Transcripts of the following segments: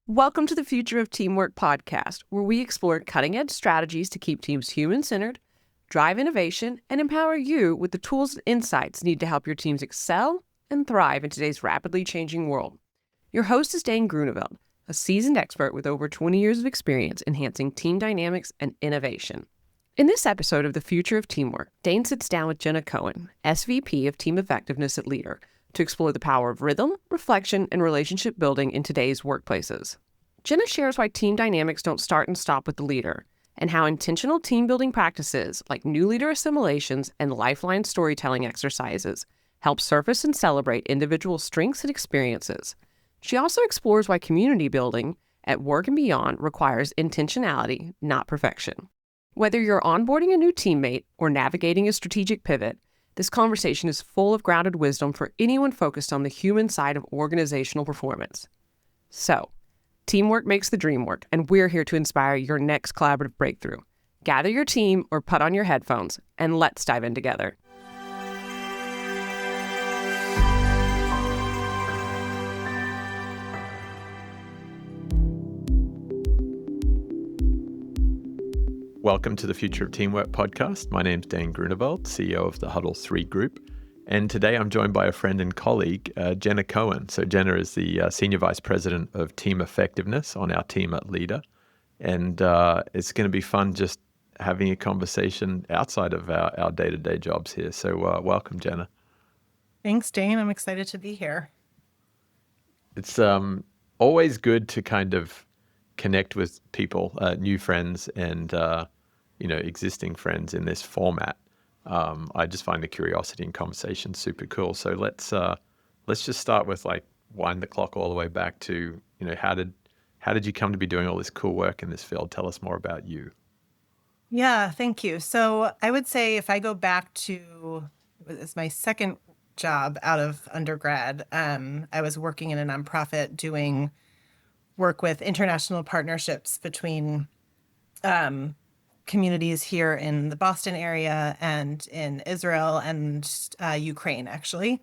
Welcome to the Future of Teamwork podcast, where we explore cutting-edge strategies to keep teams human-centered, drive innovation, and empower you with the tools and insights needed to help your teams excel and thrive in today's rapidly changing world. Your host is Dane Groeneveld, a seasoned expert with over 20 years of experience enhancing team dynamics and innovation. In this episode of the Future of Teamwork, Dane sits down with Jenna Cohen, SVP of Team Effectiveness at Leader, to explore the power of rhythm, reflection, and relationship building in today's workplaces. Jenna shares why team dynamics don't start and stop with the leader, and how intentional team-building practices like new leader assimilations and lifeline storytelling exercises help surface and celebrate individual strengths and experiences. She also explores why community building at work and beyond requires intentionality, not perfection. Whether you're onboarding a new teammate or navigating a strategic pivot, this conversation is full of grounded wisdom for anyone focused on the human side of organizational performance. So, teamwork makes the dream work, and we're here to inspire your next collaborative breakthrough. Gather your team or put on your headphones, and let's dive in together. Welcome to the Future of Teamwork podcast. My name's Dane Groeneveld, CEO of the Huddle 3 Group. And today I'm joined by a friend and colleague, Jenna Cohen. So Jenna is the Senior Vice President of Team Effectiveness on our team at Leader. And it's going to be fun just having a conversation outside of our day-to-day jobs here. So welcome, Jenna. Thanks, Dane. I'm excited to be here. It's always good to kind of connect with people, new friends and existing friends in this format. I just find the curiosity and conversation super cool. So let's just start with wind the clock all the way back to how did you come to be doing all this cool work in this field? Tell us more about you. Yeah, thank you. So I would say if I go back to it's my second job out of undergrad, I was working in a nonprofit doing work with international partnerships between communities here in the Boston area and in Israel and Ukraine, actually.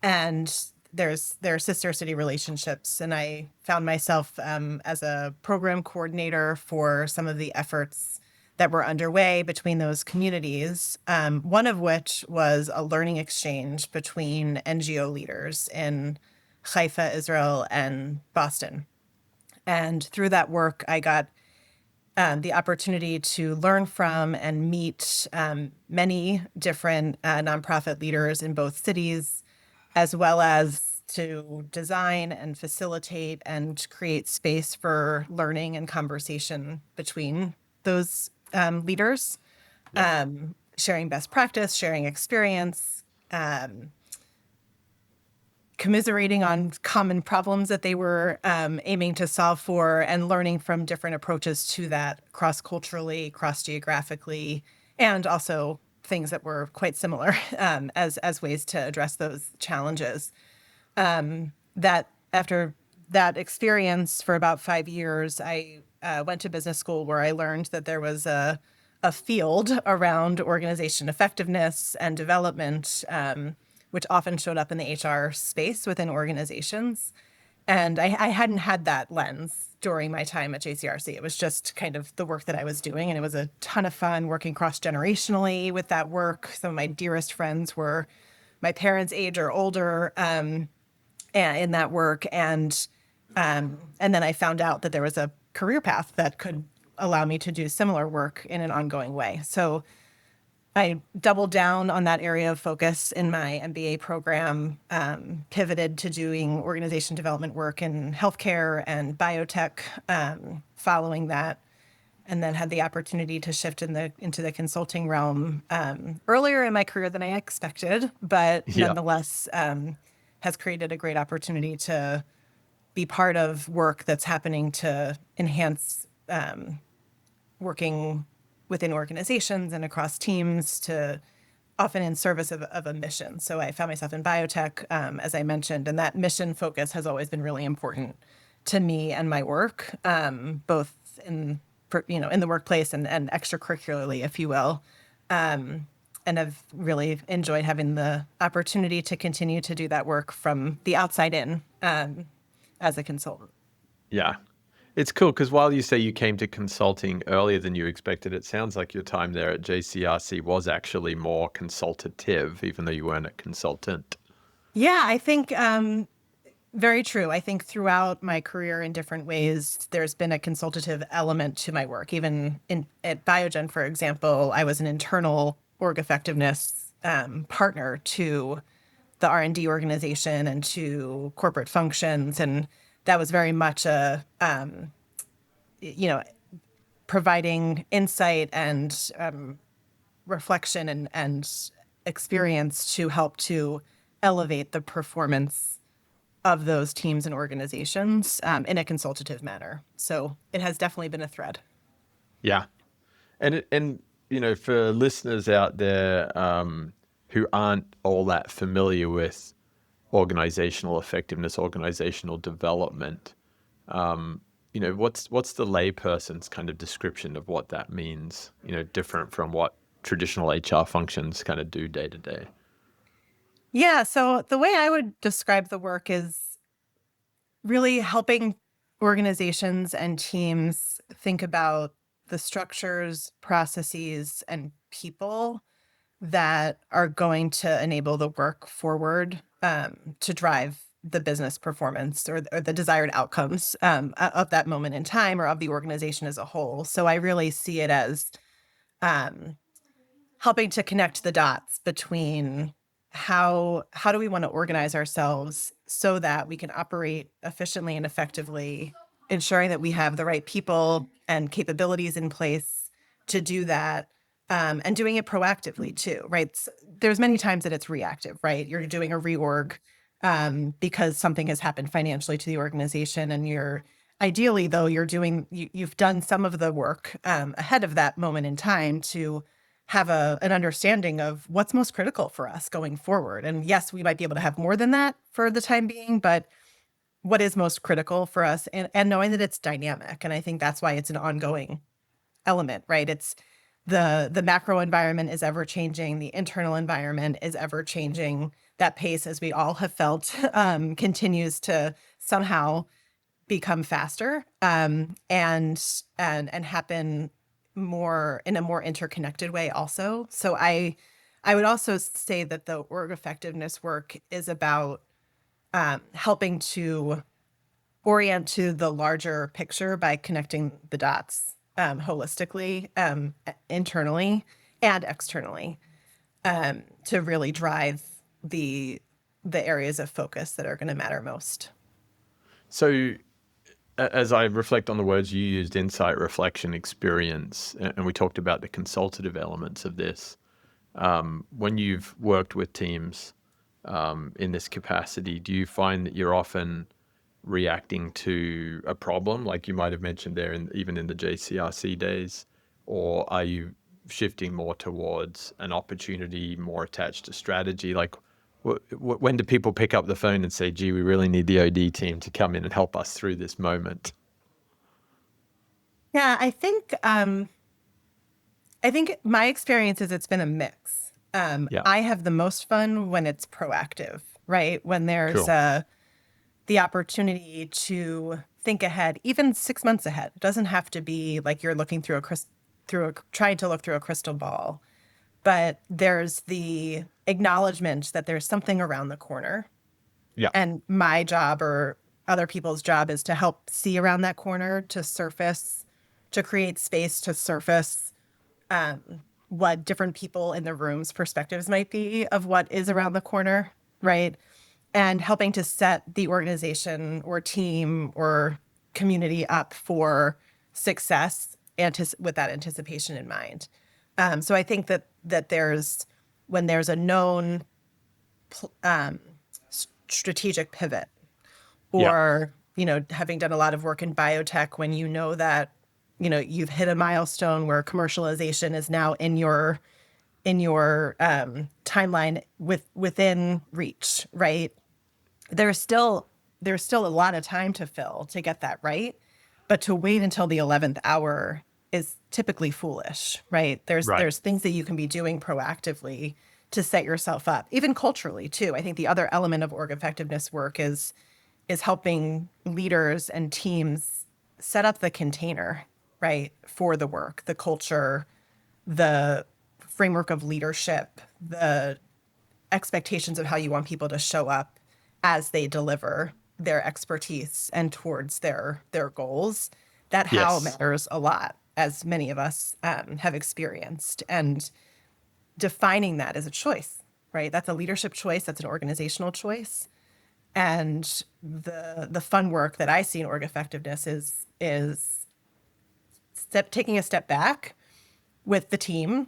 And there are sister city relationships. And I found myself as a program coordinator for some of the efforts that were underway between those communities, one of which was a learning exchange between NGO leaders in Haifa, Israel, and Boston. And through that work, I got the opportunity to learn from and meet many different nonprofit leaders in both cities, as well as to design and facilitate and create space for learning and conversation between those leaders, sharing best practice, sharing experience, commiserating on common problems that they were aiming to solve for, and learning from different approaches to that cross-culturally, cross-geographically, and also things that were quite similar as ways to address those challenges. That after that experience for about 5 years, I went to business school where I learned that there was a field around organization effectiveness and development, which often showed up in the HR space within organizations. And I hadn't had that lens during my time at JCRC. It was just kind of the work that I was doing. And it was a ton of fun working cross-generationally with that work. Some of my dearest friends were my parents' age or older in that work. And then I found out that there was a career path that could allow me to do similar work in an ongoing way. So I doubled down on that area of focus in my MBA program, pivoted to doing organization development work in healthcare and biotech following that, and then had the opportunity to shift into the consulting realm earlier in my career than I expected, but nonetheless has created a great opportunity to be part of work that's happening to enhance working within organizations and across teams, to often in service of a mission. So I found myself in biotech, as I mentioned, and that mission focus has always been really important to me and my work, both in the workplace and extracurricularly, if you will. And I've really enjoyed having the opportunity to continue to do that work from the outside in as a consultant. Yeah. It's cool because while you say you came to consulting earlier than you expected, it sounds like your time there at JCRC was actually more consultative, even though you weren't a consultant. Yeah, I think very true. I think throughout my career in different ways, there's been a consultative element to my work. Even at Biogen, for example, I was an internal org effectiveness partner to the R&D organization and to corporate functions. And that was very much you know, providing insight and reflection and experience to help to elevate the performance of those teams and organizations in a consultative manner. So it has definitely been a thread. Yeah. And for listeners out there who aren't all that familiar with organizational effectiveness, organizational development, what's the layperson's kind of description of what that means, different from what traditional HR functions kind of do day to day? Yeah. So the way I would describe the work is really helping organizations and teams think about the structures, processes, and people that are going to enable the work forward to drive the business performance or the desired outcomes of that moment in time or of the organization as a whole. So I really see it as um, helping to connect the dots between how do we want to organize ourselves so that we can operate efficiently and effectively, ensuring that we have the right people and capabilities in place to do that, and doing it proactively too, right? There's many times that it's reactive, right? You're doing a reorg because something has happened financially to the organization, and ideally though you've done some of the work ahead of that moment in time to have an understanding of what's most critical for us going forward. And yes, we might be able to have more than that for the time being, but what is most critical for us, and knowing that it's dynamic. And I think that's why it's an ongoing element, right? It's the macro environment is ever changing. The internal environment is ever changing. That pace, as we all have felt, continues to somehow become faster and happen more in a more interconnected way also. So I would also say that the org effectiveness work is about helping to orient to the larger picture by connecting the dots holistically, internally and externally, to really drive the areas of focus that are going to matter most. So as I reflect on the words you used, insight, reflection, experience, and we talked about the consultative elements of this, when you've worked with teams in this capacity, do you find that you're often reacting to a problem, like you might have mentioned there, even in the JCRC days, or are you shifting more towards an opportunity more attached to strategy? Like, when do people pick up the phone and say, gee, we really need the OD team to come in and help us through this moment? Yeah, I think my experience is it's been a mix. Yeah, I have the most fun when it's proactive, right? When there's cool. the opportunity to think ahead, even 6 months ahead. It doesn't have to be like you're looking trying to look through a crystal ball, but there's the acknowledgement that there's something around the corner. Yeah, And my job or other people's job is to help see around that corner, to create space to surface what different people in the room's perspectives might be of what is around the corner, right? And helping to set the organization or team or community up for success with that anticipation in mind. So I think that when there's a known strategic pivot, yeah, or having done a lot of work in biotech, when you know that you've hit a milestone where commercialization is now in your timeline within reach, right? There's still a lot of time to fill to get that right, but to wait until the 11th hour is typically foolish, right? right. There's things that you can be doing proactively to set yourself up, even culturally too. I think the other element of org effectiveness work is helping leaders and teams set up the container, right, for the work, the culture, the framework of leadership, the expectations of how you want people to show up as they deliver their expertise and towards their goals. That how Yes. matters a lot, as many of us have experienced. And defining that as a choice, right? That's a leadership choice. That's an organizational choice. And the fun work that I see in org effectiveness is taking a step back with the team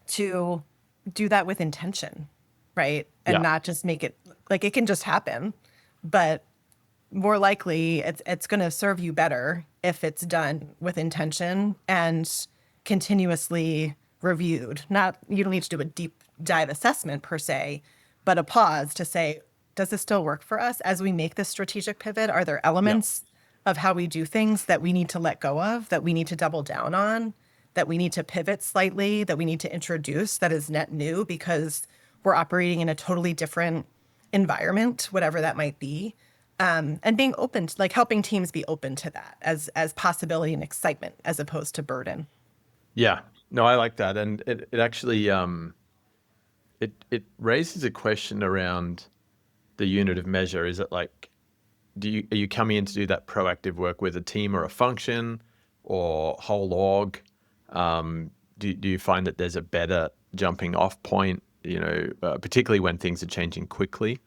to do that with intention, right? And Yeah. not just make it like it can just happen, but more likely it's going to serve you better if it's done with intention and continuously reviewed. Not you don't need to do a deep dive assessment per se, but a pause to say, does this still work for us as we make this strategic pivot? Are there Yeah. elements of how we do things that we need to let go of, that we need to double down on, that we need to pivot slightly, that we need to introduce that is net new because we're operating in a totally different environment, whatever that might be. And being open to, like helping teams be open to that as possibility and excitement as opposed to burden. Yeah. No, I like that. And it actually it raises a question around the unit of measure. Is it like are you coming in to do that proactive work with a team or a function or whole org? Do you find that there's a better jumping off point, particularly when things are changing quickly?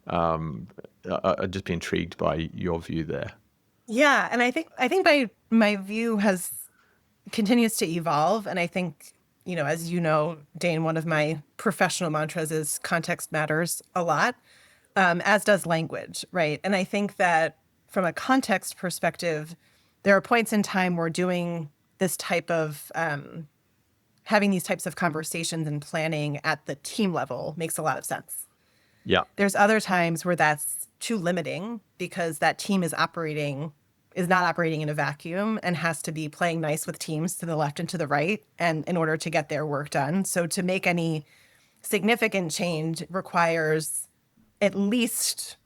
I'd just be intrigued by your view there. Yeah, and I think my view has continues to evolve, and I think as you know, Dane, one of my professional mantras is context matters a lot, as does language, right? And I think that from a context perspective, there are points in time where doing this type of having these types of conversations and planning at the team level makes a lot of sense. Yeah. There's other times where that's too limiting because that team is not operating in a vacuum and has to be playing nice with teams to the left and to the right and in order to get their work done. So to make any significant change requires at least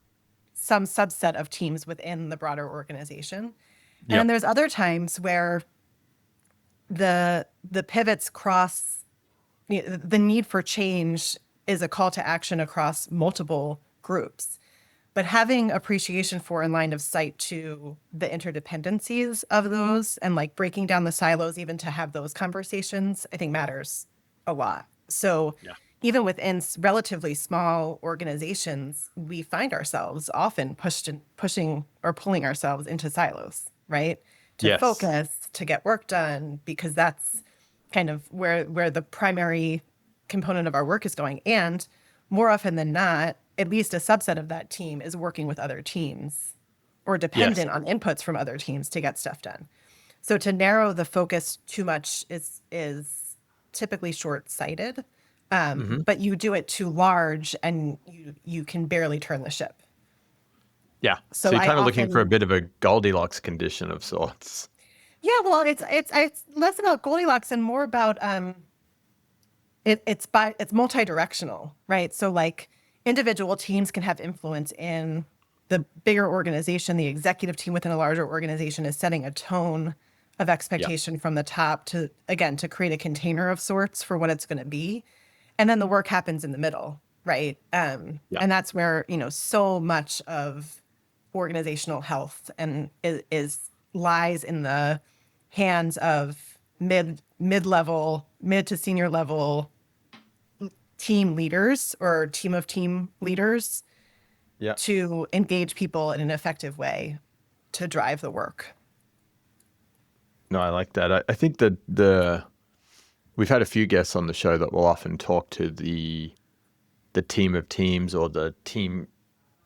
some subset of teams within the broader organization. And Yeah. then there's other times where the pivots cross the need for change is a call to action across multiple groups. But having appreciation for and line of sight to the interdependencies of those and like breaking down the silos even to have those conversations, I think matters a lot. So Yeah. even within relatively small organizations, we find ourselves often pushing or pulling ourselves into silos, right? To Yes. focus, to get work done, because that's kind of where the primary component of our work is going. And more often than not, at least a subset of that team is working with other teams or Yes. dependent on inputs from other teams to get stuff done. So to narrow the focus too much is typically short-sighted, Hmm. but you do it too large and you can barely turn the ship. Yeah. So So you're I kind of looking for a often, bit of a Goldilocks condition of sorts. yeah, well, it's less about Goldilocks and more about it's multi-directional, right? So like individual teams can have influence in the bigger organization. The executive team within a larger organization is setting a tone of Yeah. expectation from the top to, again, to create a container of sorts for what it's going to be. And then the work happens in the middle, right? Yeah. And that's where, so much of organizational health and is lies in the hands of mid-level, mid to senior level team leaders or team of team leaders Yeah. to engage people in an effective way to drive the work. No, I like that. I think that we've had a few guests on the show that will often talk to the team of teams or the team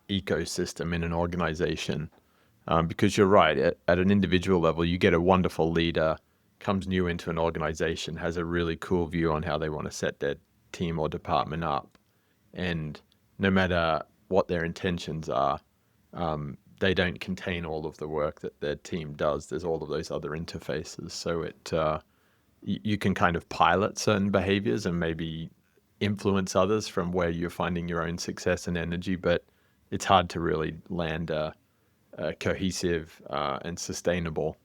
ecosystem in an organization. Because you're right, at an individual level, you get a wonderful leader, comes new into an organization, has a really cool view on how they want to set their team or department up. And no matter what their intentions are, they don't contain all of the work that their team does. There's all of those other interfaces. So you can kind of pilot certain behaviors and maybe influence others from where you're finding your own success and energy, but it's hard to really land cohesive and sustainable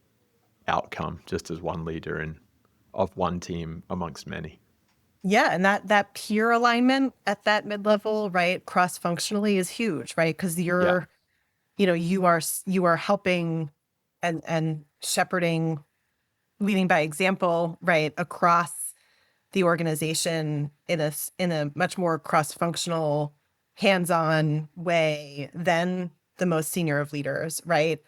outcome, just as one leader of one team amongst many. Yeah, and that peer alignment at that mid-level, right, cross-functionally is huge, right? Because Yeah. you are helping and shepherding, leading by example, right, across the organization in a much more cross-functional, hands-on way than the most senior of leaders, right?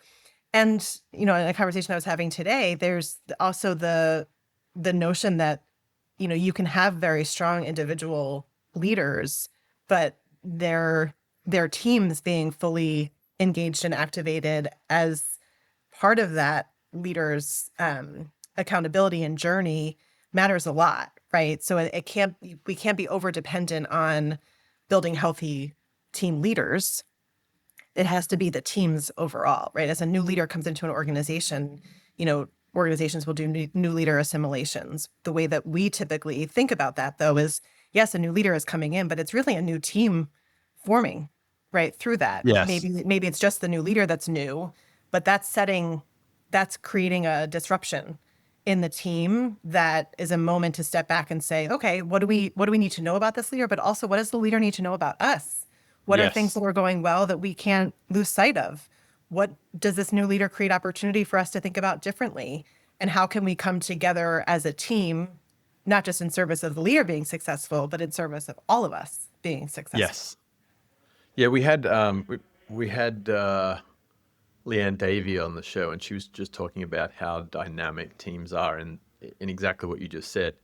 And in a conversation I was having today, there's also the notion that you can have very strong individual leaders, but their teams being fully engaged and activated as part of that leader's accountability and journey matters a lot, right? So we can't be over dependent on building healthy team leaders. It has to be the teams overall, right? As a new leader comes into an organization, organizations will do new leader assimilations. The way that we typically think about that, though, is yes, a new leader is coming in, but it's really a new team forming, right? Through that, Yes. maybe it's just the new leader that's new, but that's creating a disruption in the team that is a moment to step back and say, okay, what do we need to know about this leader? But also, what does the leader need to know about us? What are things Yes. that are going well that we can't lose sight of? What does this new leader create opportunity for us to think about differently? And how can we come together as a team, not just in service of the leader being successful, but in service of all of us being successful? Yes. Yeah, we had Leanne Davey on the show, and she was just talking about how dynamic teams are, and in exactly what you just said.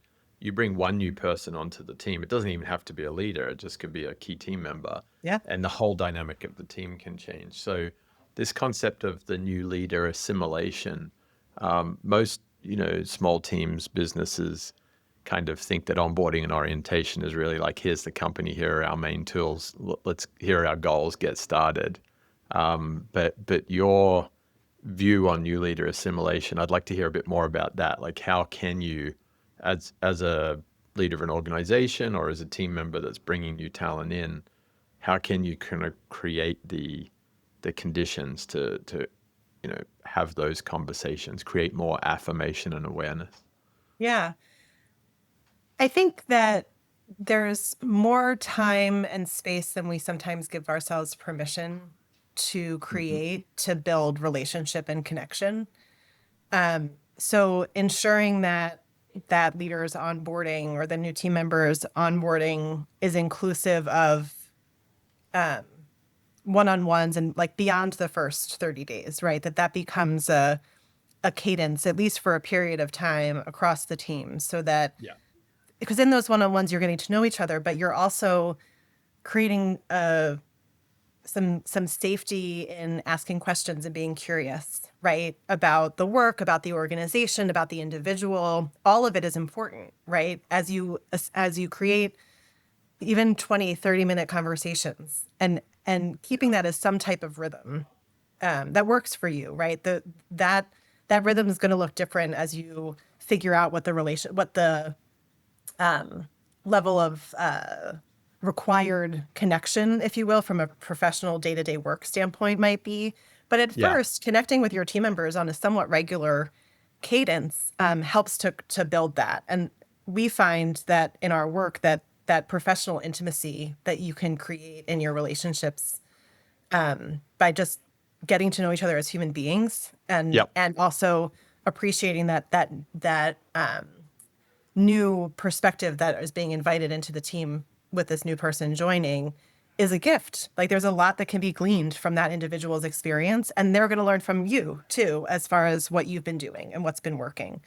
You bring one new person onto the team. It doesn't even have to be a leader. It just could be a key team member, Yeah. and the whole dynamic of the team can change. So this concept of the new leader assimilation, most small teams, businesses kind of think that onboarding and orientation is really like, here's the company, here are our main tools, here are our goals, get started. But your view on new leader assimilation, I'd like to hear a bit more about that. Like, how can you, as a leader of an organization or as a team member that's bringing new talent in, how can you kind of create the conditions to have those conversations, create more affirmation and awareness? Yeah. I think that there's more time and space than we sometimes give ourselves permission to Hmm. create to build relationship and connection. So ensuring that leaders onboarding or the new team members onboarding is inclusive of one-on-ones and like beyond the first 30 days, right? That becomes a cadence, at least for a period of time across the team, so that Yeah. because in those one-on-ones you're getting to know each other, but you're also creating some safety in asking questions and being curious, right? About the work, about the organization, about the individual. All of it is important, right? As you create even 20, 30-minute conversations and keeping that as some type of rhythm that works for you, right? That rhythm is going to look different as you figure out what the level of required connection, if you will, from a professional day-to-day work standpoint might be. But at Yeah. first, connecting with your team members on a somewhat regular cadence helps to build that. And we find that in our work that professional intimacy that you can create in your relationships by just getting to know each other as human beings Yep. and also appreciating that new perspective that is being invited into the team with this new person joining is a gift. Like there's a lot that can be gleaned from that individual's experience, and they're going to learn from you too, as far as what you've been doing and what's been working.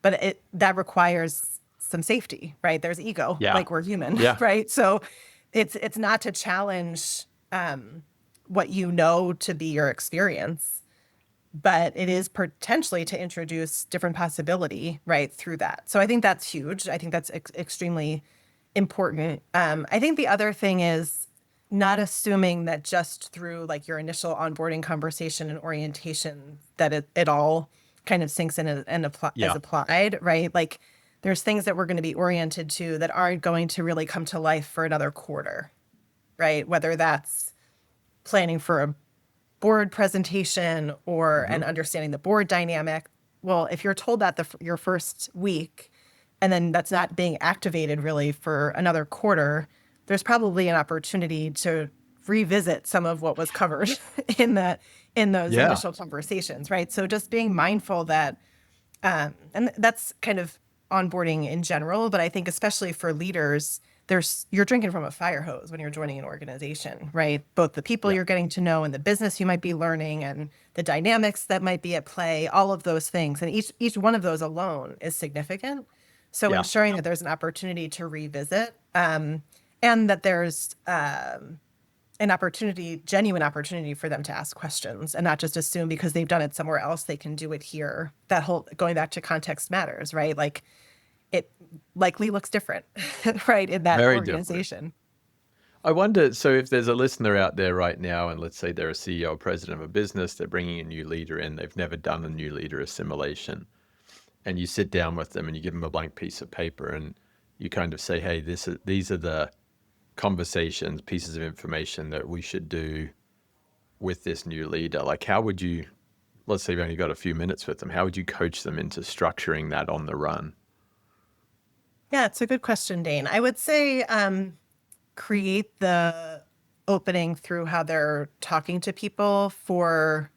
But that requires some safety, right? There's ego, Yeah. like we're human, Yeah. right? So it's not to challenge what you know to be your experience, but it is potentially to introduce different possibility right through that. So I think that's huge. I think that's extremely important. I think the other thing is not assuming that just through like your initial onboarding conversation and orientation that it all kind of sinks in as Yeah. applied, right? Like there's things that we're going to be oriented to that aren't going to really come to life for another quarter, right? Whether that's planning for a board presentation or an understanding the board dynamic. Well, if you're told that your first week, and then that's not being activated really for another quarter, there's probably an opportunity to revisit some of what was covered in those Yeah. initial conversations, right? So just being mindful that, and that's kind of onboarding in general, but I think especially for leaders, you're drinking from a fire hose when you're joining an organization, right? Both the people Yeah. you're getting to know and the business you might be learning and the dynamics that might be at play, all of those things. And each one of those alone is significant. So Yeah. ensuring that there's an opportunity to revisit, and that there's genuine opportunity for them to ask questions and not just assume because they've done it somewhere else, they can do it here. That whole going back to context matters, right? Like it likely looks different, right, in that Very different. organization. I wonder, so if there's a listener out there right now, and let's say they're a CEO or president of a business, they're bringing a new leader in, they've never done a new leader assimilation, and you sit down with them and you give them a blank piece of paper and you kind of say, hey, these are the conversations, pieces of information that we should do with this new leader. Like, how would you, let's say you've only got a few minutes with them, how would you coach them into structuring that on the run? Yeah, it's a good question, Dane. I would say create the opening through how they're talking to people for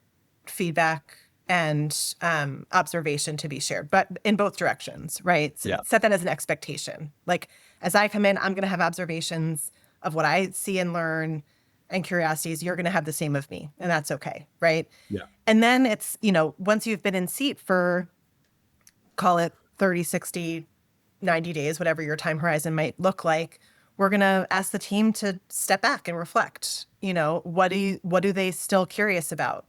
feedback and observation to be shared, but in both directions, right? So Yeah. set that as an expectation. Like, as I come in, I'm going to have observations of what I see and learn and curiosities. You're going to have the same of me, and that's okay, right? Yeah. And then it's, once you've been in seat for, call it 30, 60, 90 days, whatever your time horizon might look like, we're going to ask the team to step back and reflect. What do they still curious about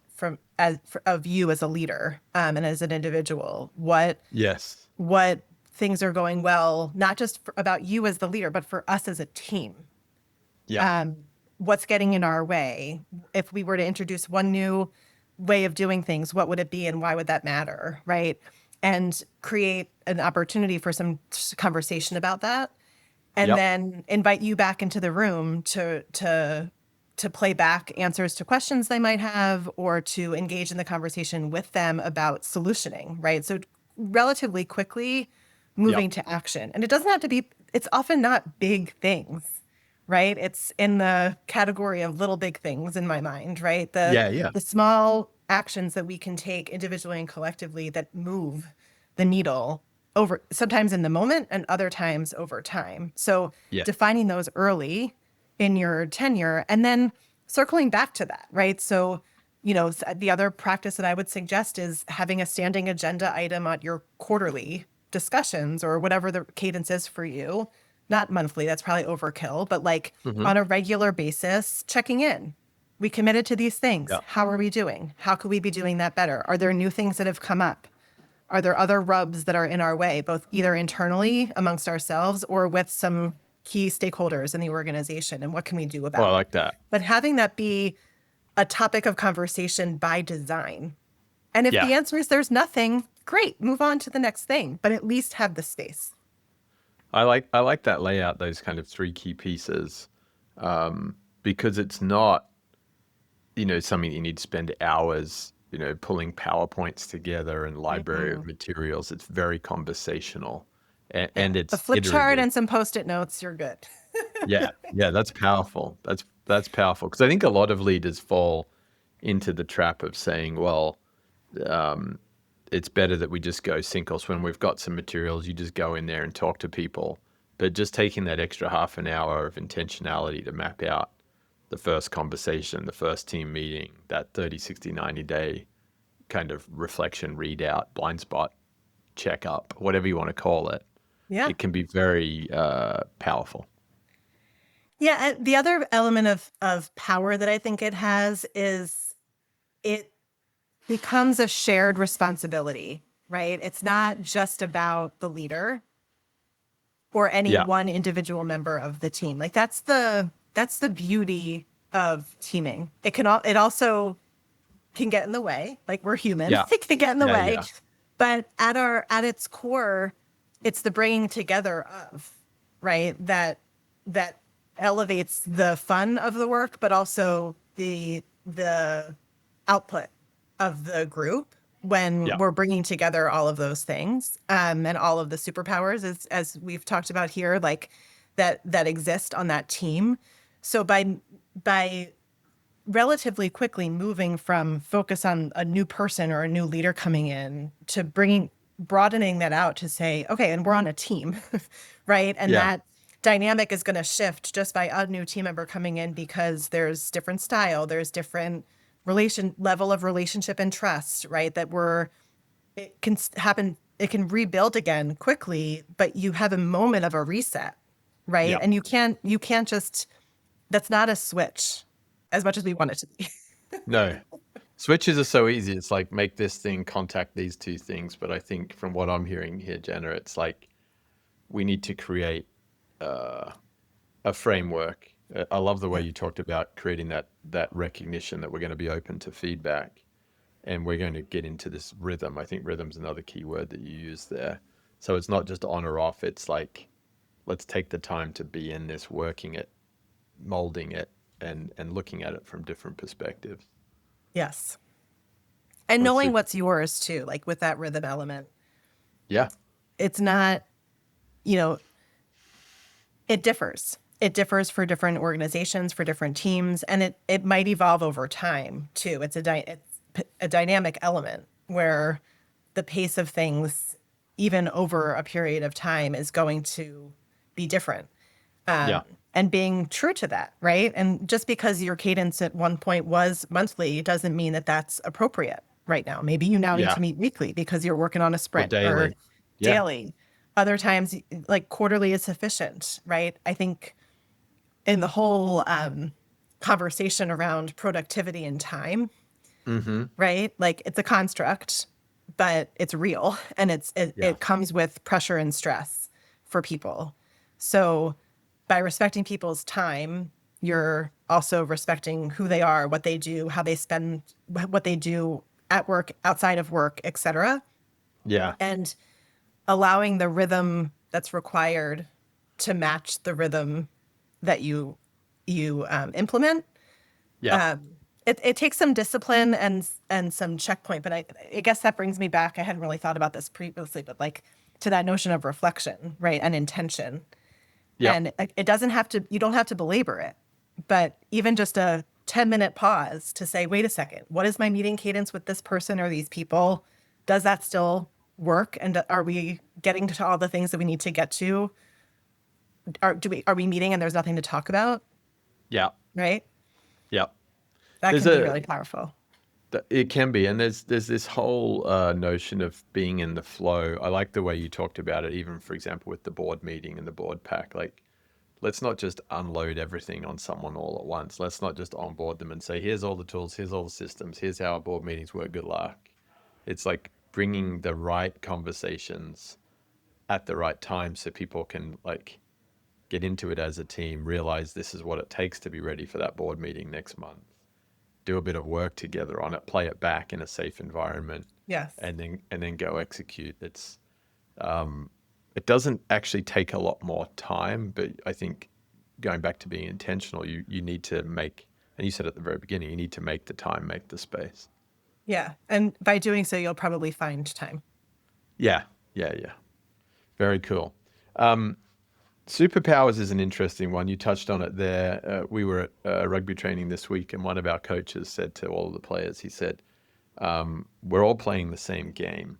of you as a leader, and as an individual? Yes. What things are going well, not just about you as the leader, but for us as a team? Yeah. What's getting in our way? If we were to introduce one new way of doing things, what would it be and why would that matter, right? And create an opportunity for some conversation about that. And Yep. then invite you back into the room to play back answers to questions they might have, or to engage in the conversation with them about solutioning, right? So relatively quickly moving Yep. to action. And it doesn't have to be, it's often not big things, right? It's in the category of little big things in my mind, right? Yeah. The small actions that we can take individually and collectively that move the needle over, sometimes in the moment and other times over time. So Yeah. defining those early in your tenure and then circling back to that, right? So, the other practice that I would suggest is having a standing agenda item on your quarterly discussions or whatever the cadence is for you. Not monthly, that's probably overkill, but like on a regular basis, checking in. We committed to these things. Yeah. How are we doing? How could we be doing that better? Are there new things that have come up? Are there other rubs that are in our way, both either internally amongst ourselves or with some key stakeholders in the organization? And what can we do about Oh, I it? like that. But having that be a topic of conversation by design. And if Yeah. the answer is there's nothing, great, move on to the next thing, but at least have the space. I like that layout, those kind of three key pieces, because it's not, something you need to spend hours, pulling PowerPoints together and library of materials. It's very conversational, and A it's flip chart iterative. and some Post-it notes, you're good. Yeah, that's powerful. That's powerful, because I think a lot of leaders fall into the trap of saying, well, it's better that we just go sink or swim. We've got some materials. You just go in there and talk to people. But just taking that extra half an hour of intentionality to map out the first conversation, the first team meeting, that 30, 60, 90-day kind of reflection, readout, blind spot, checkup, whatever you want to call it, Yeah. it can be very powerful. Yeah. And the other element of power that I think it has is it becomes a shared responsibility, right? It's not just about the leader or any Yeah. one individual member of the team. Like that's the beauty of teaming. It also can get in the way. Like we're human. Yeah. It can get in the way. Yeah. But at its core, it's the bringing together of, right? That elevates the fun of the work, but also the output of the group when Yeah. we're bringing together all of those things, and all of the superpowers, as we've talked about here, like that exist on that team. So by relatively quickly moving from focus on a new person or a new leader coming in to broadening that out to say, okay, and we're on a team, right? And Yeah. that dynamic is going to shift just by a new team member coming in, because there's different style, there's different level of relationship and trust, right? It can happen, it can rebuild again quickly, but you have a moment of a reset, right? Yeah. And you can't just, that's not a switch as much as we want it to be. No. Switches are so easy. It's like make this thing contact these two things. But I think from what I'm hearing here, Jenna, it's like we need to create a framework. I love the way Yeah. you talked about creating that recognition that we're going to be open to feedback, and we're going to get into this rhythm. I think rhythm's another key word that you use there. So it's not just on or off. It's like let's take the time to be in this, working it, molding it, and looking at it from different perspectives. Yes. And That's knowing super. what's yours too, like with that rhythm element. Yeah. It's not, you know, it differs. It differs for different organizations, for different teams, and it might evolve over time too. It's a dynamic element where the pace of things, even over a period of time, is going to be different. Yeah. And being true to that, right? And just because your cadence at one point was monthly doesn't mean that that's appropriate right now. Maybe you now need Yeah. to meet weekly because you're working on a Or sprint, or daily. Yeah. daily. Other times, like quarterly is sufficient, right? I think in the whole conversation around productivity and time, Mm-hmm. right? Like it's a construct, but it's real, and Yeah. it comes with pressure and stress for people. So by respecting people's time, you're also respecting who they are, what they do, how they spend, what they do at work, outside of work, etc., Yeah. and allowing the rhythm that's required to match the rhythm that you implement. Yeah. It takes some discipline and some checkpoint, but I guess that brings me back. I hadn't really thought about this previously, but like to that notion of reflection, right, and intention. Yeah. And it doesn't have to. You don't have to belabor it, but even just a 10-minute pause to say, wait a second, what is my meeting cadence with this person or these people? Does that still work? And are we getting to all the things that we need to get to? Are we meeting and there's nothing to talk about? Yeah. Right? Yeah. That There's can be a really powerful. It can be, and there's this whole notion of being in the flow. I like the way you talked about it, even for example with the board meeting and the board pack. Like, let's not just unload everything on someone all at once. Let's not just onboard them and say, here's all the tools, here's all the systems, here's how our board meetings work. Good luck. It's like bringing the right conversations at the right time so people can like get into it as a team, realize this is what it takes to be ready for that board meeting next month, do a bit of work together on it, play it back in a safe environment, Yes. and then go execute. It doesn't actually take a lot more time, but I think going back to being intentional, you need to make, and you said at the very beginning, you need to make the time, make the space. Yeah. And by doing so, you'll probably find time. Yeah, yeah, yeah. Very cool. Superpowers is an interesting one. You touched on it there. We were at rugby training this week, and one of our coaches said to all of the players, he said, "We're all playing the same game,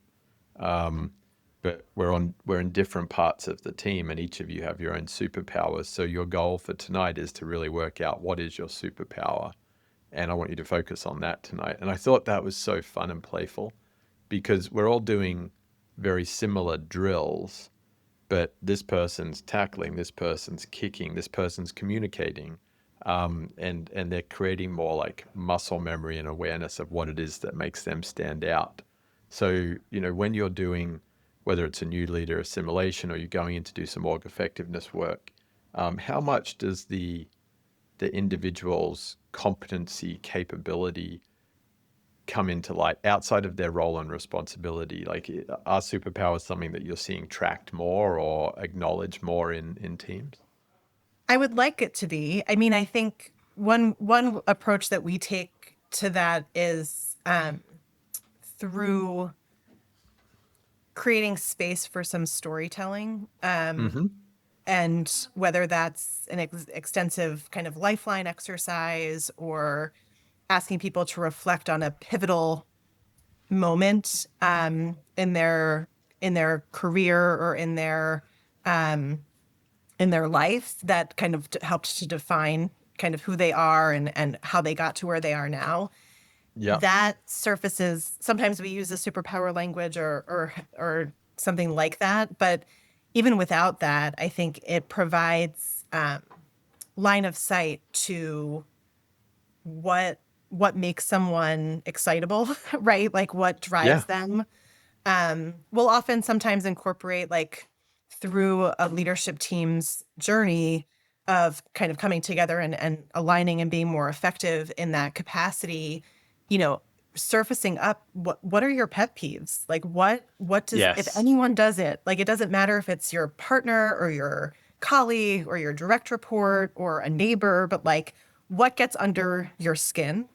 but we're in different parts of the team, and each of you have your own superpowers. So your goal for tonight is to really work out what is your superpower, and I want you to focus on that tonight." And I thought that was so fun and playful because we're all doing very similar drills, but this person's tackling, this person's kicking, this person's communicating, and they're creating more like muscle memory and awareness of what it is that makes them stand out. So, when you're doing, whether it's a new leader assimilation or you're going in to do some org effectiveness work, how much does the individual's competency, capability come into light outside of their role and responsibility? Like, are superpowers something that you're seeing tracked more or acknowledged more in teams? I would like it to be. I mean, I think one approach that we take to that is through creating space for some storytelling. And whether that's an extensive kind of lifeline exercise or asking people to reflect on a pivotal moment in their career or in their life that kind of helped to define kind of who they are and how they got to where they are now. Yeah. That surfaces. Sometimes we use a superpower language or something like that, but even without that, I think it provides line of sight to what makes someone excitable, right? Like what drives Yeah. them. We'll often sometimes incorporate like through a leadership team's journey of kind of coming together and aligning and being more effective in that capacity, surfacing up what are your pet peeves? Like what does, if Yes. anyone does it, like it doesn't matter if it's your partner or your colleague or your direct report or a neighbor, but like what gets under your skin?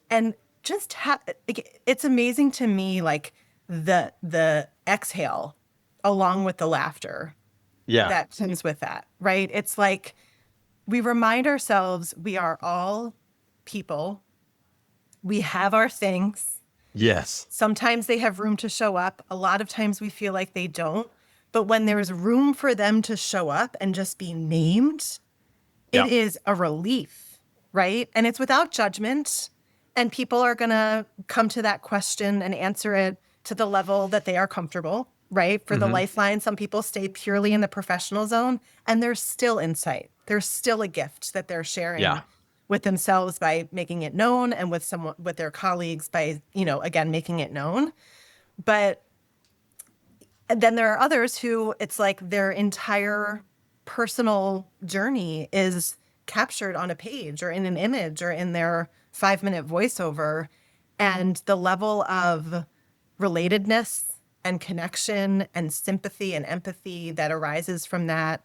And just it's amazing to me, like the exhale along with the laughter Yeah. that comes with that, right? It's like we remind ourselves we are all people. We have our things. Yes. Sometimes they have room to show up. A lot of times we feel like they don't. But when there's room for them to show up and just be named, Yeah. it is a relief, right? And it's without judgment. And people are going to come to that question and answer it to the level that they are comfortable, right? For the lifeline, some people stay purely in the professional zone and there's still insight. There's still a gift that they're sharing Yeah. with themselves by making it known and with someone, with their colleagues by, again, making it known. But then there are others who it's like their entire personal journey is captured on a page or in an image or in their 5-minute voiceover. And the level of relatedness and connection and sympathy and empathy that arises from that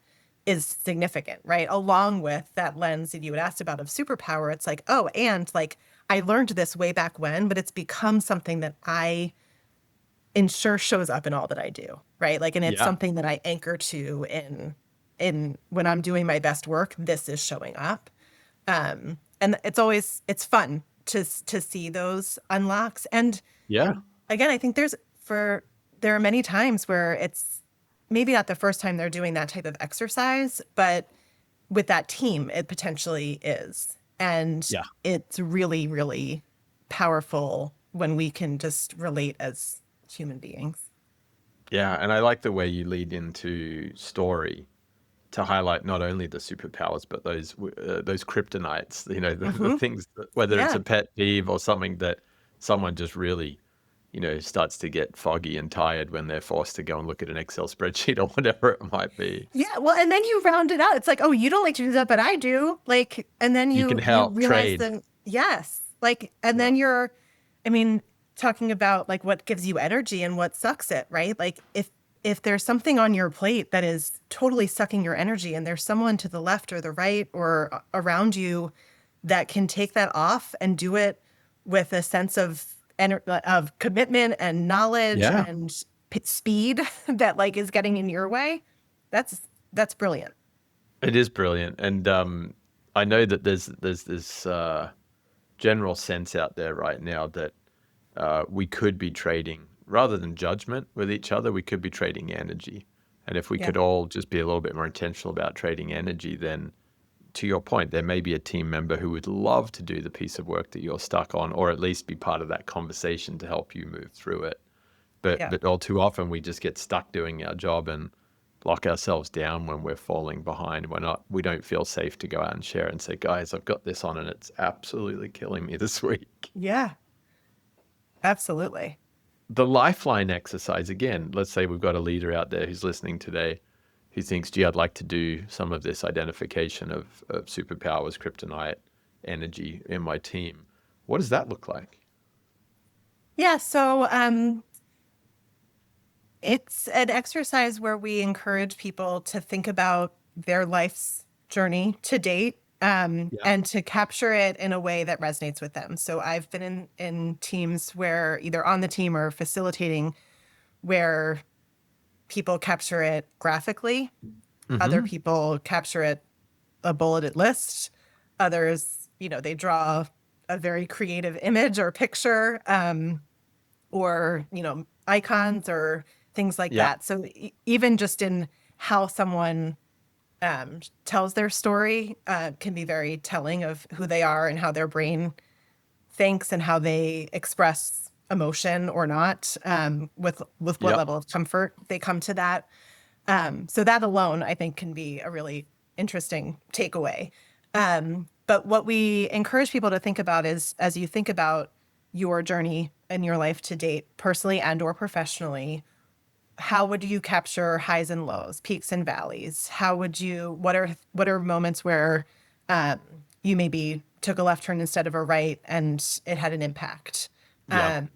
is significant, right? Along with that lens that you had asked about of superpower, it's like, oh, and like I learned this way back when, but it's become something that I ensure shows up in all that I do, right? Like, and it's Yeah. something that I anchor to in when I'm doing my best work, this is showing up. And it's fun to see those unlocks. And Yeah. again, I think there are many times where it's maybe not the first time they're doing that type of exercise, but with that team, it potentially is. And Yeah. it's really, really powerful when we can just relate as human beings. Yeah. And I like the way you lead into story to highlight not only the superpowers, but those kryptonites, the things, whether it's Yeah. a pet peeve or something that someone just really, starts to get foggy and tired when they're forced to go and look at an Excel spreadsheet or whatever it might be. Yeah. Well, and then you round it out. It's like, oh, you don't like to do that, but I do. Like, and then You can you help realize trade. that, yes. Like, and Yeah. then I mean, talking about like what gives you energy and what sucks it, right? Like if there's something on your plate that is totally sucking your energy and there's someone to the left or the right or around you that can take that off and do it with a sense of commitment and knowledge Yeah. and speed that like is getting in your way, that's brilliant. It is brilliant. And I know that there's this general sense out there right now that we could be trading, rather than judgment with each other, we could be trading energy. And if we Yeah. could all just be a little bit more intentional about trading energy, then to your point, there may be a team member who would love to do the piece of work that you're stuck on, or at least be part of that conversation to help you move through it. Yeah. But all too often we just get stuck doing our job and lock ourselves down when we're falling behind. We don't feel safe to go out and share and say, guys, I've got this on and it's absolutely killing me this week. Yeah. Absolutely. The lifeline exercise, again, let's say we've got a leader out there who's listening today who thinks, gee, I'd like to do some of this identification of superpowers, kryptonite, energy in my team. What does that look like? Yeah. So it's an exercise where we encourage people to think about their life's journey to date Yeah. and to capture it in a way that resonates with them. So I've been in teams where either on the team or facilitating where people capture it graphically, other Mm-hmm. people capture it a bulleted list, others, they draw a very creative image or picture, or, icons or things like Yeah. that. So even just in how someone tells their story can be very telling of who they are and how their brain thinks and how they express emotion or not, with what Yep. level of comfort they come to that. So that alone, I think, can be a really interesting takeaway. But what we encourage people to think about is, as you think about your journey in your life to date, personally and or professionally, how would you capture highs and lows, peaks and valleys? What are moments where um, you maybe took a left turn instead of a right and it had an impact? Yeah.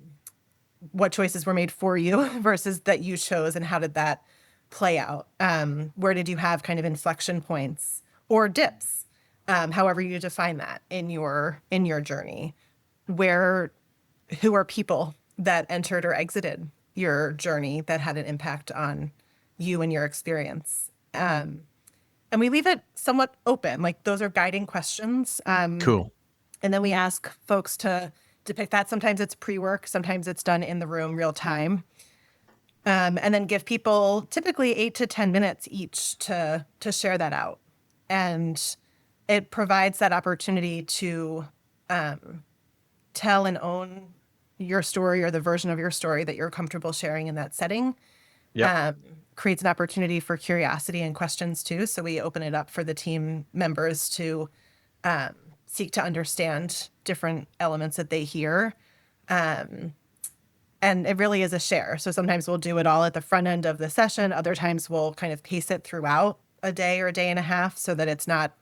What choices were made for you versus that you chose, and how did that play out? Where did you have kind of inflection points or dips, however you define that in your journey? Where Who are people that entered or exited your journey that had an impact on you and your experience? And we leave it somewhat open, like those are guiding questions. Cool. And then we ask folks to depict that. Sometimes it's pre-work, sometimes it's done in the room real time. And then give people typically 8 to 10 minutes each to share that out. And it provides that opportunity to tell and own your story or the version of your story that you're comfortable sharing in that setting. Yep. Creates an opportunity for curiosity and questions too. So we open it up for the team members to seek to understand different elements that they hear. And it really is a share. So sometimes we'll do it all at the front end of the session. Other times we'll kind of pace it throughout a day or a day and a half so that it's not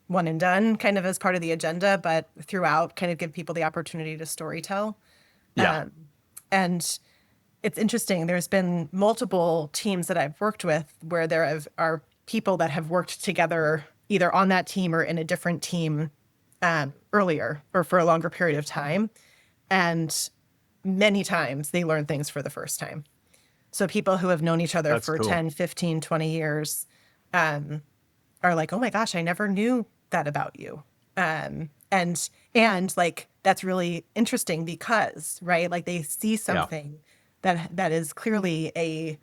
one and done kind of as part of the agenda, but throughout kind of give people the opportunity to storytell. Yeah. And it's interesting. There's been multiple teams that I've worked with where are people that have worked together either on that team or in a different team earlier or for a longer period of time. And many times they learn things for the first time. So people who have known each other That's for cool. 10, 15, 20 years are like, oh my gosh, I never knew that about you. And like, that's really interesting because, right, like they see Yeah. something that is clearly a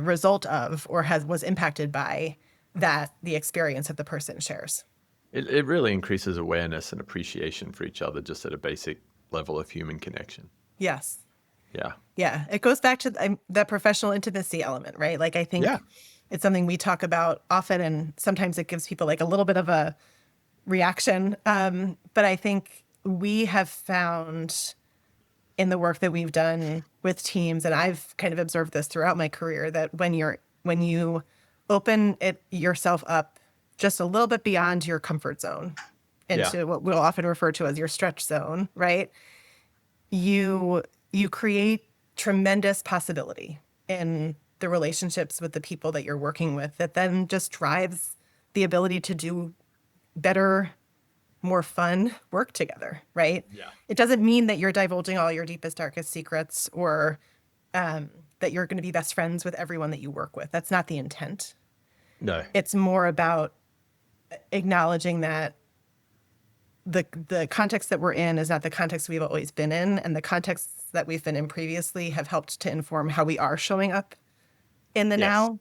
result of or was impacted by the experience that the person shares. It really increases awareness and appreciation for each other just at a basic level of human connection. Yes. Yeah. Yeah, it goes back to the professional intimacy element, right? Like, I Yeah. think it's something we talk about often, and sometimes it gives people like a little bit of a reaction. But I think we have found in the work that we've done with teams, and I've kind of observed this throughout my career, that when you open yourself up just a little bit beyond your comfort zone Yeah. into what we'll often refer to as your stretch zone, right? You create tremendous possibility in the relationships with the people that you're working with that then just drives the ability to do better, more fun work together, right? Yeah. It doesn't mean that you're divulging all your deepest, darkest secrets or that you're going to be best friends with everyone that you work with. That's not the intent. No. It's more about acknowledging that the context that we're in is not the context we've always been in, and the contexts that we've been in previously have helped to inform how we are showing up in the Yes. now,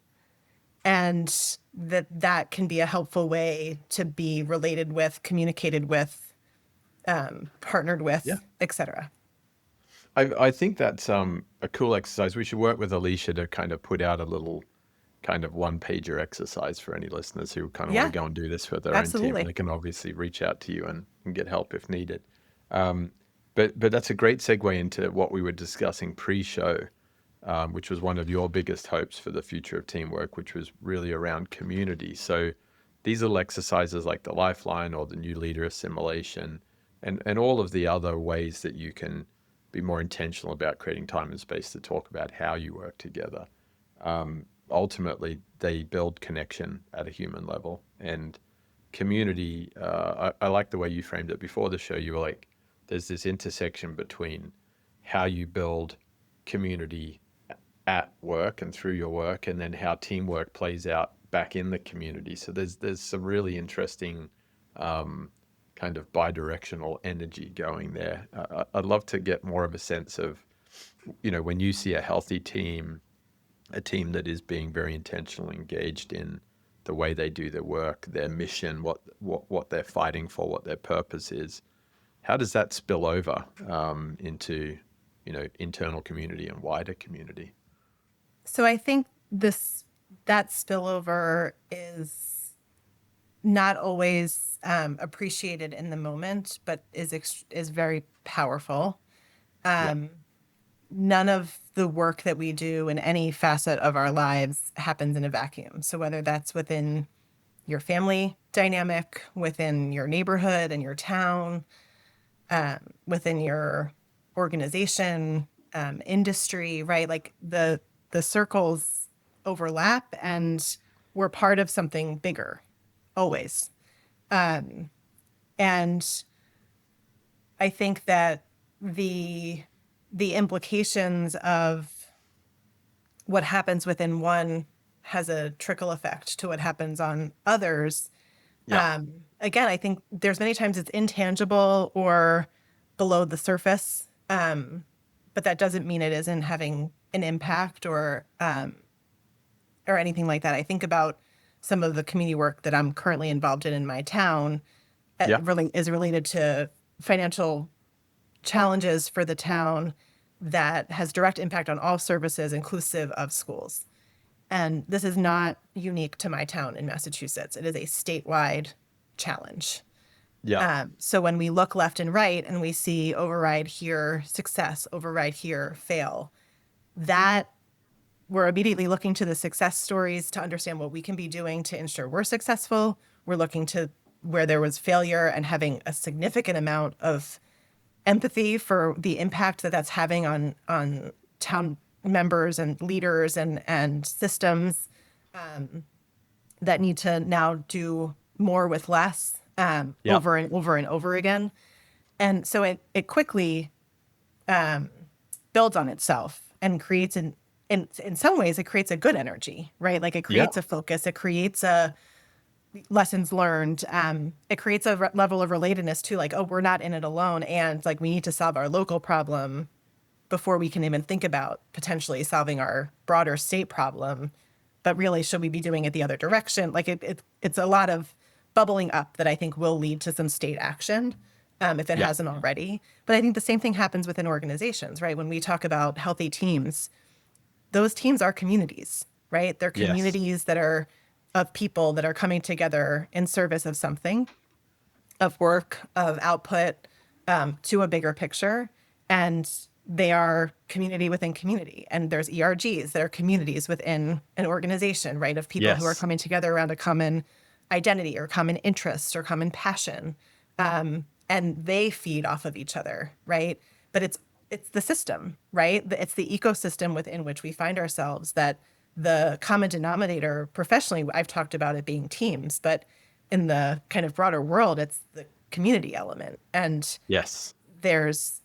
and that can be a helpful way to be related with, communicated with, partnered Yeah. with, etc. I think that's a cool exercise. We should work with Alicia to kind of put out a little kind of one-pager exercise for any listeners who kind of want Yeah, to go and do this for their own team. And absolutely. they can obviously reach out to you and get help if needed. But that's a great segue into what we were discussing pre-show, which was one of your biggest hopes for the future of teamwork, which was really around community. So these little exercises like the Lifeline or the New Leader Assimilation and all of the other ways that you can be more intentional about creating time and space to talk about how you work together. Ultimately, they build connection at a human level. And community, I like the way you framed it before the show. You were like, there's this intersection between how you build community at work and through your work, and then how teamwork plays out back in the community. So there's some really interesting kind of bi-directional energy going there. I'd love to get more of a sense of, when you see a healthy team, a team that is being very intentionally engaged in the way they do their work, their mission, what they're fighting for, what their purpose is. How does that spill over into, internal community and wider community? So I think that spillover is not always appreciated in the moment, but is very powerful. Yeah. None of the work that we do in any facet of our lives happens in a vacuum. So whether that's within your family dynamic, within your neighborhood and your town, within your organization, industry, right? Like the circles overlap, and we're part of something bigger, always. And I think that the implications of what happens within one has a trickle effect to what happens on others. Yeah. Again, I think there's many times it's intangible or below the surface, but that doesn't mean it isn't having an impact or anything like that. I think about some of the community work that I'm currently involved in my town. Yeah. Really is related to financial challenges for the town that has direct impact on all services, inclusive of schools. And this is not unique to my town in Massachusetts. It is a statewide challenge. Yeah. So when we look left and right and we see override here, success, override here, fail, that we're immediately looking to the success stories to understand what we can be doing to ensure we're successful. We're looking to where there was failure and having a significant amount of empathy for the impact that that's having on town members and leaders and systems that need to now do more with less over and over and over again. And so it quickly builds on itself and creates in some ways it creates a good energy, right? Like it creates a focus, it creates a lessons learned. It creates a level of relatedness too, like, oh, we're not in it alone. And like, we need to solve our local problem before we can even think about potentially solving our broader state problem. But really, should we be doing it the other direction? Like it's a lot of bubbling up that I think will lead to some state action if it hasn't already. But I think the same thing happens within organizations, right? When we talk about healthy teams, those teams are communities, right? They're communities that are of people that are coming together in service of something, of work, of output, to a bigger picture. And they are community within community. And there's ERGs that are communities within an organization, right? Of people who are coming together around a common identity or common interest or common passion. And they feed off of each other, right? But it's the system, right? It's the ecosystem within which we find ourselves that the common denominator professionally, I've talked about it being teams, but in the kind of broader world, it's the community element. And there's,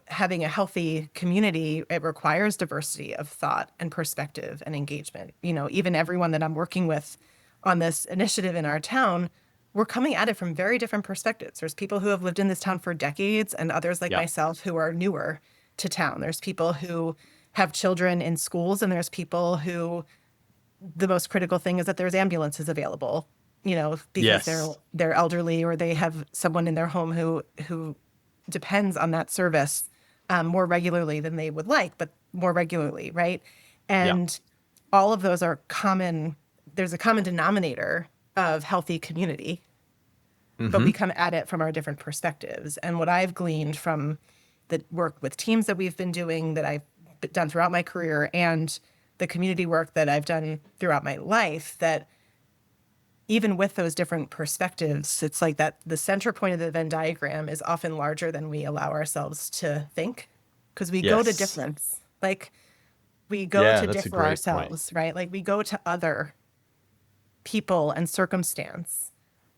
having a healthy community, it requires diversity of thought and perspective and engagement. Even everyone that I'm working with on this initiative in our town, we're coming at it from very different perspectives. There's people who have lived in this town for decades and others like myself who are newer to town. There's people who have children in schools, and there's people who the most critical thing is that there's ambulances available, because they're elderly or they have someone in their home who depends on that service more regularly than they would like, but more regularly, right? And all of those are common. There's a common denominator of healthy community, but we come at it from our different perspectives. And what I've gleaned from the work with teams that we've been doing, that I've done throughout my career, and the community work that I've done throughout my life, that even with those different perspectives, it's like that the center point of the Venn diagram is often larger than we allow ourselves to think, because we go to difference. Like we go to differ ourselves, right? Like we go to other people and circumstance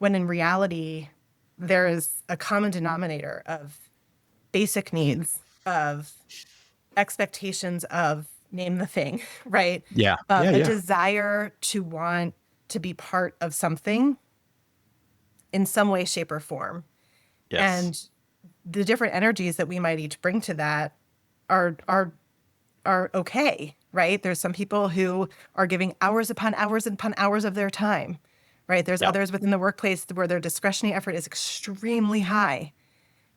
when in reality, there is a common denominator of basic needs, of expectations of name the thing, right? Yeah. Of Yeah. a Yeah. desire to want to be part of something in some way, shape, or form. Yes. And the different energies that we might each bring to that are okay, right? There's some people who are giving hours upon hours upon hours of their time, right? There's Yep. others within the workplace where their discretionary effort is extremely high.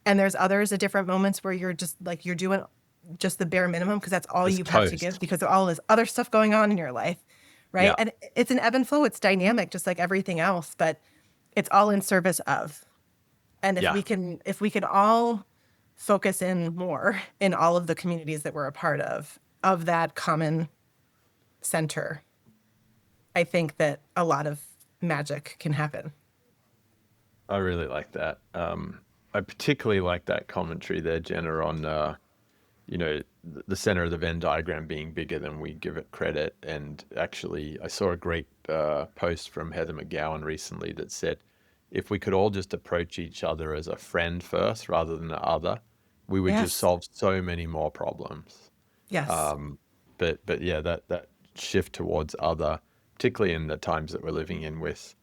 And there's others at different moments where you're just like, you're doing just the bare minimum because that's all It's you have to give toast. because of all this other stuff going on in your life, right? Yeah. And it's an ebb and flow. It's dynamic, just like everything else, but it's all in service of. And Yeah. if we can all focus in more in all of the communities that we're a part of that common center, I think that a lot of magic can happen. I really like that. I particularly like that commentary there, Jenna, on the center of the Venn diagram being bigger than we give it credit. And actually, I saw a great post from Heather McGowan recently that said, if we could all just approach each other as a friend first rather than the other, we would just Yes. solve so many more problems. Yes. But yeah, that shift towards other, particularly in the times that we're living in with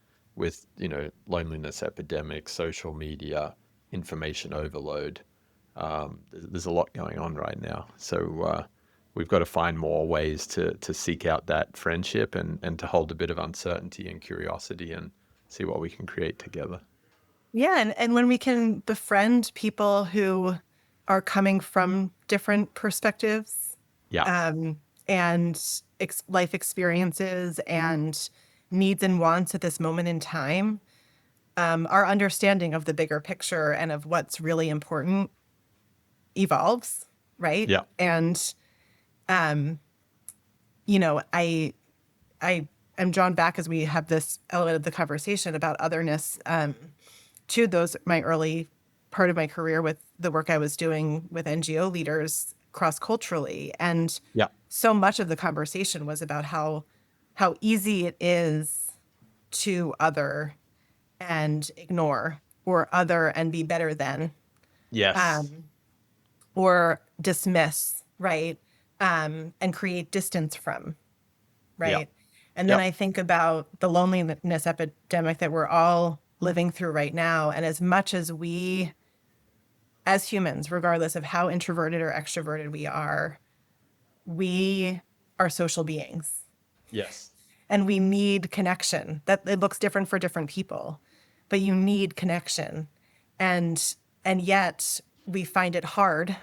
loneliness epidemics, social media, information overload. There's a lot going on right now, so we've got to find more ways to seek out that friendship and to hold a bit of uncertainty and curiosity and see what we can create together. Yeah, and when we can befriend people who are coming from different perspectives, Yeah, and life experiences and needs and wants at this moment in time, our understanding of the bigger picture and of what's really important evolves, right? yeah, And I am drawn back as we have this element of the conversation about otherness, to those my early part of my career with the work I was doing with NGO leaders cross culturally, and yeah, so much of the conversation was about how easy it is to other and ignore, or other and be better than, yes, or dismiss, right? And create distance from, yeah, right? And then yeah, I think about the loneliness epidemic that we're all living through right now. And as much as we, as humans, regardless of how introverted or extroverted we are social beings yes, and we need connection. That it looks different for different people, but you need connection. And yet we find it hard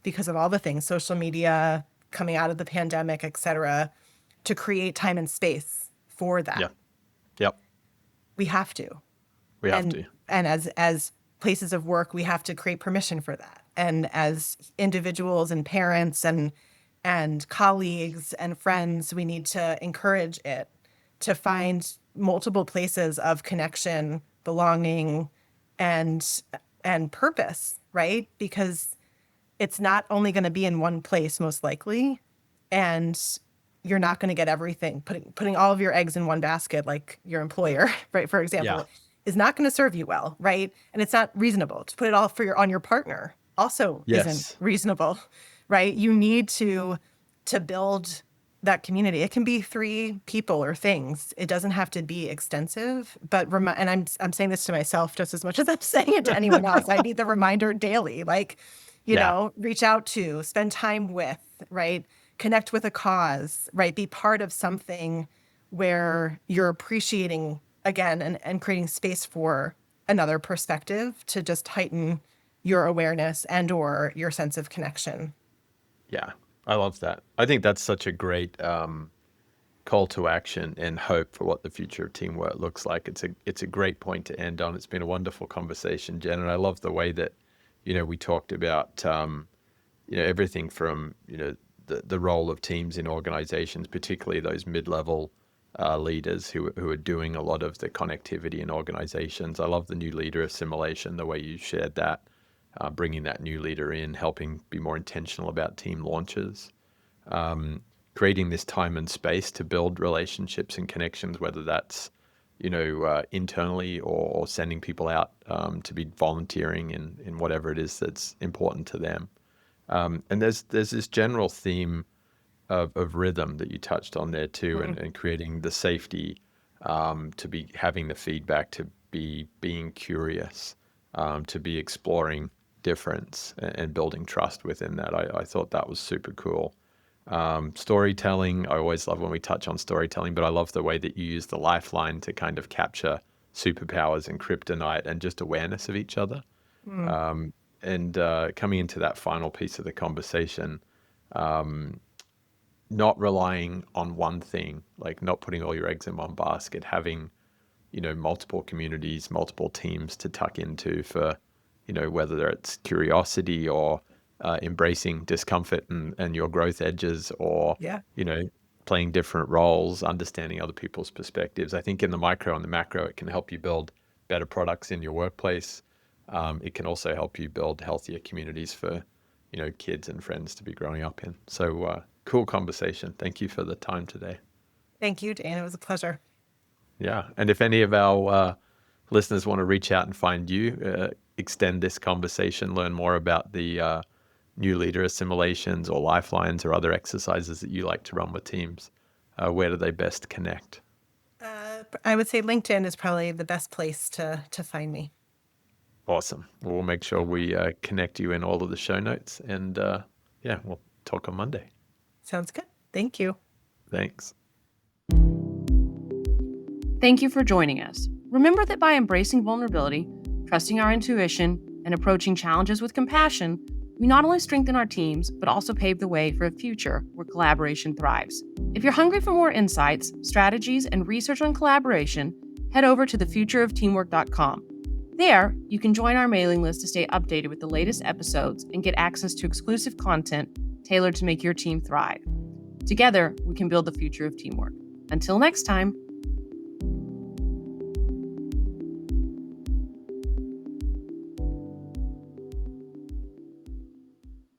because of all the things, social media, coming out of the pandemic, et cetera, to create time and space for yeah, that. yep. We have to. We have And to. and as places of work, we have to create permission for that. And as individuals and parents and colleagues and friends, we need to encourage it, to find multiple places of connection, belonging, and and purpose, right? Because it's not only going to be in one place, most likely, and you're not going to get everything. Putting all of your eggs in one basket, like your employer, right, for Yeah. example, is not going to serve you well, right? And it's not reasonable to put it all on your partner. Also, isn't Yes. reasonable, right? You need to build that community. It can be 3 people or things. It doesn't have to be extensive. But and I'm saying this to myself just as much as I'm saying it to anyone else. I need the reminder daily, like, Yeah. reach out to, spend time with, right? Connect with a cause, right? Be part of something where you're appreciating again and creating space for another perspective to just heighten your awareness and or your sense of connection. Yeah. I love that. I think that's such a great call to action and hope for what the future of teamwork looks like. It's a great point to end on. It's been a wonderful conversation, Jen, and I love the way that we talked about everything from the role of teams in organizations, particularly those mid-level leaders who are doing a lot of the connectivity in organizations. I love the new leader assimilation, the way you shared that, bringing that new leader in, helping be more intentional about team launches, creating this time and space to build relationships and connections, whether that's internally or sending people out to be volunteering in whatever it is that's important to them. And there's this general theme of rhythm that you touched on there too, and creating the safety to be having the feedback, to be being curious, to be exploring difference and building trust within that. I thought that was super cool. Storytelling, I always love when we touch on storytelling, but I love the way that you use the lifeline to kind of capture superpowers and kryptonite and just awareness of each other. And coming into that final piece of the conversation, not relying on one thing, like not putting all your eggs in one basket, having, multiple communities, multiple teams to tuck into for, whether it's curiosity or embracing discomfort and your growth edges, or, playing different roles, understanding other people's perspectives. I think in the micro and the macro, it can help you build better products in your workplace. It can also help you build healthier communities for, kids and friends to be growing up in. So cool conversation. Thank you for the time today. Thank you, Dane. It was a pleasure. Yeah. And if any of our listeners want to reach out and find you, extend this conversation, learn more about the new leader assimilations or lifelines or other exercises that you like to run with teams, where do they best connect? I would say LinkedIn is probably the best place to find me. Awesome. We'll make sure we connect you in all of the show notes. And we'll talk on Monday. Sounds good. Thank you. Thanks. Thank you for joining us. Remember that by embracing vulnerability, trusting our intuition, and approaching challenges with compassion, we not only strengthen our teams, but also pave the way for a future where collaboration thrives. If you're hungry for more insights, strategies, and research on collaboration, head over to thefutureofteamwork.com. There, you can join our mailing list to stay updated with the latest episodes and get access to exclusive content tailored to make your team thrive. Together, we can build the future of teamwork. Until next time.